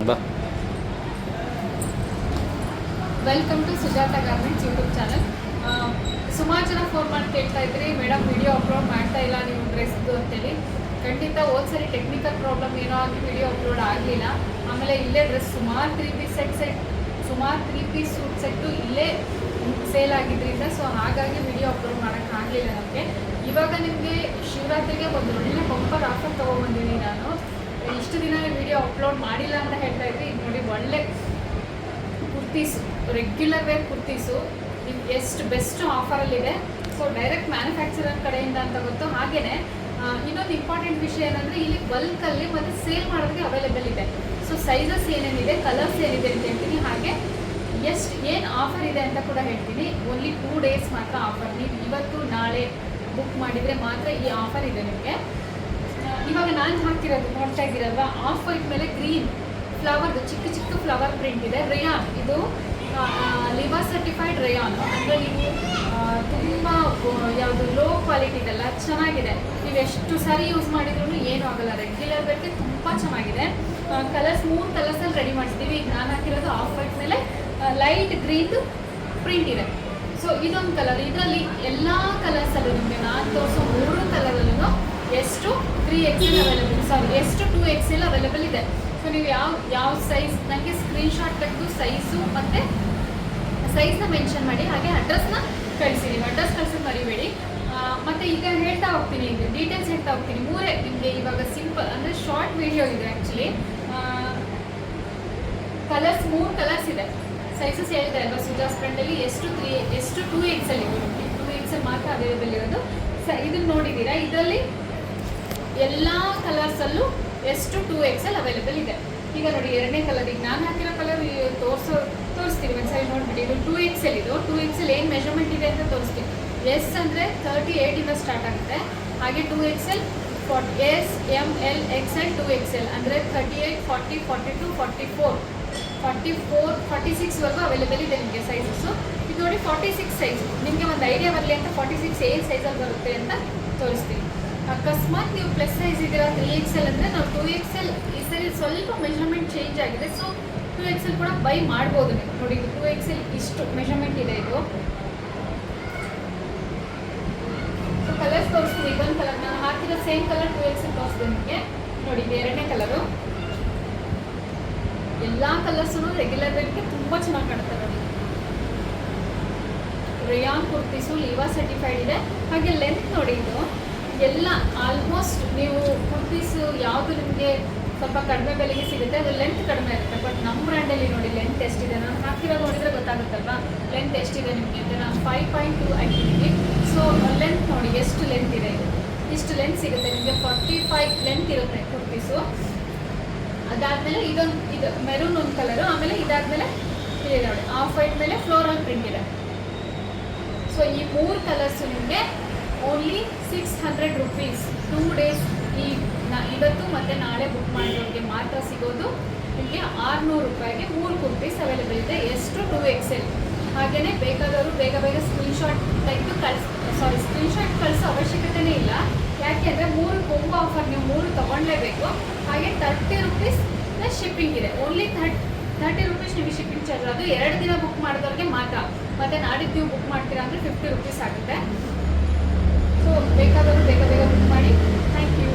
ಬಾ. Welcome to Sujata garments YouTube channel. ಸುಮಾರು ಜನ ಫೋನ್ ಮಾಡಿ ಕೇಳ್ತಾ ಇದ್ರಿ, ಮೇಡಮ್ ವಿಡಿಯೋ ಅಪ್ಲೋಡ್ ಮಾಡ್ತಾ ಇಲ್ಲ ನೀವು ಡ್ರೆಸ್ದು ಅಂತೇಳಿ. ಖಂಡಿತ ಹೋದ್ಸರಿ ಟೆಕ್ನಿಕಲ್ ಪ್ರಾಬ್ಲಮ್ ಏನೋ ಆಗಿ ವಿಡಿಯೋ ಅಪ್ಲೋಡ್ ಆಗಲಿಲ್ಲ. ಆಮೇಲೆ ಇಲ್ಲೇ ಡ್ರೆಸ್ ಸುಮಾರು 3 ಪೀಸ್ ಸೂಟ್ ಸೆಟ್ಟು ಇಲ್ಲೇ ಸೇಲ್ ಆಗಿದ್ದರಿಂದ ಸೊ ಹಾಗಾಗಿ ವಿಡಿಯೋ ಅಪ್ಲೋಡ್ ಮಾಡೋಕ್ಕಾಗಲಿಲ್ಲ ನಮಗೆ. ಇವಾಗ ನಿಮಗೆ ಶಿವರಾತ್ರಿಗೆ ಒಂದು ಒಳ್ಳೆ ಬಂಪರ್ ಆಫರ್ ತೊಗೊಂಬಂದಿದ್ದೀನಿ ನಾನು. ಇಷ್ಟು ದಿನ ವಿಡಿಯೋ ಅಪ್ಲೋಡ್ ಮಾಡಿಲ್ಲ ಅಂತ ಹೇಳ್ತಾ ಇದ್ರಿ. ಇದು ನೋಡಿ, ಒಳ್ಳೆ ಕುರ್ತೀಸು, ರೆಗ್ಯುಲರ್ ವೇರ್ ಕುರ್ತೀಸು ನಿಮ್ಗೆ ಎಷ್ಟು ಬೆಸ್ಟ್ ಆಫರಲ್ಲಿದೆ. ಸೊ ಡೈರೆಕ್ಟ್ ಮ್ಯಾನುಫ್ಯಾಕ್ಚರರ್ ಕಡೆಯಿಂದ ಅಂತ ಗೊತ್ತು. ಹಾಗೆಯೇ ಇನ್ನೊಂದು ಇಂಪಾರ್ಟೆಂಟ್ ವಿಷಯ ಏನಂದರೆ ಇಲ್ಲಿ ಬಲ್ಕಲ್ಲಿ ಮತ್ತು ಸೇಲ್ ಮಾಡೋದಕ್ಕೆ ಅವೈಲೇಬಲ್ ಇದೆ. ಸೊ ಸೈಜಸ್ ಏನೇನಿದೆ, ಕಲರ್ಸ್ ಏನಿದೆ ಅಂತ ಹೇಳ್ತೀನಿ. ಹಾಗೆ ಏನು ಆಫರ್ ಇದೆ ಅಂತ ಕೂಡ ಹೇಳ್ತೀನಿ. ಓನ್ಲಿ 2 ಡೇಸ್ ಮಾತ್ರ ಆಫರ್. ನೀವು ಇವತ್ತು ನಾಳೆ ಬುಕ್ ಮಾಡಿದರೆ ಮಾತ್ರ ಈ ಆಫರ್ ಇದೆ ನಿಮಗೆ. ಇವಾಗ ನಾನು ಹಾಕ್ತಿರೋದು ನೋಡ್ತಾ ಇದ್ದೀರಲ್ವಾ, ಆಫ್ ವೈಟ್ ಮೇಲೆ ಗ್ರೀನ್ ಫ್ಲವರ್ದು ಚಿಕ್ಕ ಚಿಕ್ಕ ಫ್ಲವರ್ ಪ್ರಿಂಟ್ ಇದೆ. ರೇಯಾನ್, ಇದು ಲಿವಾ ಸರ್ಟಿಫೈಡ್ ರೇಯಾನು. ಅಂದರೆ ನೀವು ತುಂಬ ಯಾವುದು ಲೋ ಕ್ವಾಲಿಟಿ ಇದೆಲ್ಲ ಚೆನ್ನಾಗಿದೆ. ನೀವು ಎಷ್ಟು ಸಾರಿ ಯೂಸ್ ಮಾಡಿದ್ರೂ ಏನೂ ಆಗಲ್ಲ. ರೆಗ್ಯುಲರ್ ವೇರ್ಗೆ ತುಂಬ ಚೆನ್ನಾಗಿದೆ. ಕಲರ್ಸ್ 3 ಕಲರ್ಸಲ್ಲಿ ರೆಡಿ ಮಾಡಿಸ್ತೀವಿ. ಈಗ ನಾನು ಹಾಕಿರೋದು ಆಫ್ ವೈಟ್ ಮೇಲೆ ಲೈಟ್ ಗ್ರೀನ್ದು ಪ್ರಿಂಟ್ ಇದೆ. ಸೊ ಇದೊಂದು ಕಲರ್. ಇದರಲ್ಲಿ ಎಲ್ಲ ಕಲರ್ಸಲ್ಲೂ ನಿಮಗೆ ನಾನು ತೋರಿಸೋ 3 ಕಲರಲ್ಲೂ ಎಷ್ಟು 3XL ಅವೈಲೇಬಲ್, ಎಷ್ಟು 2XL ಅವೈಲೇಬಲ್ ಇದೆ. ಸೊ ನೀವು ಯಾವ ಸೈಜ್ ನನಗೆ ಸ್ಕ್ರೀನ್ಶಾಟ್ ತೆಗೆದು ಸೈಜು ಮತ್ತು ಸೈಜ್ನ ಮೆನ್ಷನ್ ಮಾಡಿ, ಹಾಗೆ ಅಡ್ರೆಸ್ನ ಕಳಿಸಿ. ನೀವು ಅಡ್ರೆಸ್ ಕಳಿಸೋದು ಮರಿಬೇಡಿ. ಮತ್ತು ಈಗ ಹೇಳ್ತಾ ಹೋಗ್ತೀನಿ, ಈಗ ಡೀಟೇಲ್ಸ್ ಹೇಳ್ತಾ ಹೋಗ್ತೀನಿ. 3 ನಿಮಗೆ ಇವಾಗ ಸಿಂಪಲ್ ಅಂದರೆ ಶಾರ್ಟ್ ವಿಡಿಯೋ ಇದೆ ಆ್ಯಕ್ಚುಲಿ. ಕಲರ್ಸ್ 3 ಕಲರ್ಸ್ ಇದೆ. ಸೈಜಸ್ ಹೇಳ್ತಾ ಅಲ್ವಾ, ಸುಜಾಸ್ ಫ್ರೆಂಡಲ್ಲಿ ಎಷ್ಟು 2XL ಇದೆ. 2XL ಮಾತ್ರ ಅವೈಲೇಬಲ್ ಇರೋದು. ಇದನ್ನು ನೋಡಿದ್ದೀರಾ, ಇದರಲ್ಲಿ ಎಲ್ಲ ಕಲರ್ಸಲ್ಲೂ ಎಷ್ಟು 2XL ಅವೈಲೇಬಲ್ ಇದೆ. ಈಗ ನೋಡಿ, 2ನೇ ಕಲರ್, ಈಗ ನಾನು ಹಾಕಿರೋ ಕಲರ್ ತೋರಿಸ್ತೀನಿ ಒಂದ್ಸರಿ ನೋಡಿಬಿಡಿ. ಇದು 2XL. ಇದು 2XL ಏನು ಮೆಷರ್ಮೆಂಟ್ ಇದೆ ಅಂತ ತೋರಿಸ್ತೀನಿ. ಎಸ್ ಅಂದರೆ 38 ಸ್ಟಾರ್ಟ್ ಆಗುತ್ತೆ. ಹಾಗೆ 2XL S, M, L, XL, 2XL ಅಂದರೆ 38, 40, 42, 44, 46ವರೆಗೂ ಅವೈಲೇಬಲ್ ಇದೆ ನಿಮಗೆ ಸೈಜಸ್ಸು. ಇದು ನೋಡಿ 46 ಸೈಜ್. ನಿಮಗೆ ಒಂದು ಐಡಿಯಾ ಬರಲಿ ಅಂತ 46 ಏನು ಸೈಜಲ್ಲಿ ಬರುತ್ತೆ ಅಂತ ತೋರಿಸ್ತೀನಿ. ಅಕಸ್ಮಾತ್ ನೀವು ಪ್ಲಸ್ ಸೈಜ್ ಇದ್ದೀರಾ 3XL ಅಂದರೆ ನಾವು 2XL ಈ ಸರಿ ಸ್ವಲ್ಪ ಮೆಷರ್ಮೆಂಟ್ ಚೇಂಜ್ ಆಗಿದೆ. ಸೊ 2XL ಕೂಡ ಬೈ ಮಾಡ್ಬೋದು ನೀವು. ನೋಡಿ, ಇದು 2XL ಇಷ್ಟು ಮೆಷರ್ಮೆಂಟ್ ಇದೆ. ಇದು ಸೊ ಕಲರ್ಸ್ ತೋರಿಸ್ತೀನಿ. ಇದೊಂದು ಕಲರ್ ನಾನು ಹಾಕಿರೋ ಸೇಮ್ ಕಲರ್ 2XL ತೋರಿಸ್ತೀನಿ ನಿಮಗೆ. ನೋಡಿ, ಇದು 2ನೇ ಕಲರು. ಎಲ್ಲ ಕಲರ್ಸೂ ರೆಗ್ಯುಲರ್ ವೇರ್ಗೆ ತುಂಬ ಚೆನ್ನಾಗಿ ಕಾಣುತ್ತೆ. ನೋಡಿ, ರೇಯಾನ್ ಕುರ್ತೀಸು ಲಿವಾ ಸರ್ಟಿಫೈಡ್ ಇದೆ. ಹಾಗೆ ಲೆಂತ್ ನೋಡಿ, ಇದು ಎಲ್ಲ ಆಲ್ಮೋಸ್ಟ್ ನೀವು ಕುರ್ತೀಸು ಯಾವುದು ನಿಮಗೆ ಸ್ವಲ್ಪ ಕಡಿಮೆ ಬೆಲೆಗೆ ಸಿಗುತ್ತೆ ಅದು ಲೆಂತ್ ಕಡಿಮೆ ಇರುತ್ತೆ. ಬಟ್ ನಮ್ಮ ಬ್ರ್ಯಾಂಡಲ್ಲಿ ನೋಡಿ ಲೆಂತ್ ಎಷ್ಟಿದೆ, ನಾನು ಹಾಕಿರೋದು ನೋಡಿದರೆ ಗೊತ್ತಾಗುತ್ತಲ್ವಾ ಲೆಂತ್ ಎಷ್ಟಿದೆ ನಿಮಗೆ ಅಂತ. ನಾನು 5.2 ಹಾಕಿದ್ದೀನಿ. ಸೊ ಲೆಂತ್ ನೋಡಿ ಎಷ್ಟು ಲೆಂತ್ ಇದೆ. ಇಷ್ಟು ಲೆಂತ್ ಸಿಗುತ್ತೆ ನಿಮಗೆ. 45 ಲೆಂತ್ ಇರುತ್ತೆ ಕುರ್ತೀಸು. ಅದಾದಮೇಲೆ ಇದು ಮೆರೂನ್ ಒಂದು ಕಲರು. ಆಮೇಲೆ ಇದಾದಮೇಲೆ ಇದೆ ನೋಡಿ, ಆಫ್ ವೈಟ್ ಮೇಲೆ ಫ್ಲೋರಲ್ ಪ್ರಿಂಟ್ ಇದೆ. ಸೊ ಈ 3 ಕಲರ್ಸು ನಿಮಗೆ ಓನ್ಲಿ 600 ರುಪೀಸ್. 2 ಡೇಸ್ ಇವತ್ತು ಮತ್ತು ನಾಳೆ ಬುಕ್ ಮಾಡಿರೋರಿಗೆ ಮಾತ್ರ ಸಿಗೋದು. ನಿಮಗೆ 600 ರೂಪಾಯಿಗೆ 3 ಕುರ್ತೀಸ್ ಅವೈಲೇಬಲ್ ಇದೆ. ಎಷ್ಟು 2XL. ಹಾಗೆಯೇ ಬೇಕಾದವರು ಬೇಗ ಸ್ಕ್ರೀನ್ಶಾಟ್ ತೆಗೆದು ಸ್ಕ್ರೀನ್ಶಾಟ್ ಕಳಿಸೋ ಅವಶ್ಯಕತೆಯೇ ಇಲ್ಲ. ಯಾಕೆ ಅಂದರೆ 3 ಕೊಂಬೋ ಆಫರ್, ನೀವು 3 ತೊಗೊಳ್ಳೇಬೇಕು. ಹಾಗೆ 30 ರುಪೀಸ್ ಶಿಪ್ಪಿಂಗ್ ಇದೆ. ಓನ್ಲಿ 30 ರುಪೀಸ್ ನಿಮಗೆ ಶಿಪ್ಪಿಂಗ್ ಚಾರ್ಜ್. ಅದು 2 ದಿನ ಬುಕ್ ಮಾಡಿದವ್ರಿಗೆ ಮಾತ್ರ. ಮತ್ತು ನಾಡಿದ್ದು ನೀವು ಬುಕ್ ಮಾಡ್ತೀರಾ ಅಂದರೆ 50 ರುಪೀಸ್ ಆಗುತ್ತೆ. ಸೊ ಬೇಕಾದವರು ಬೇಗ ಬುಕ್ ಮಾಡಿ. Thank you.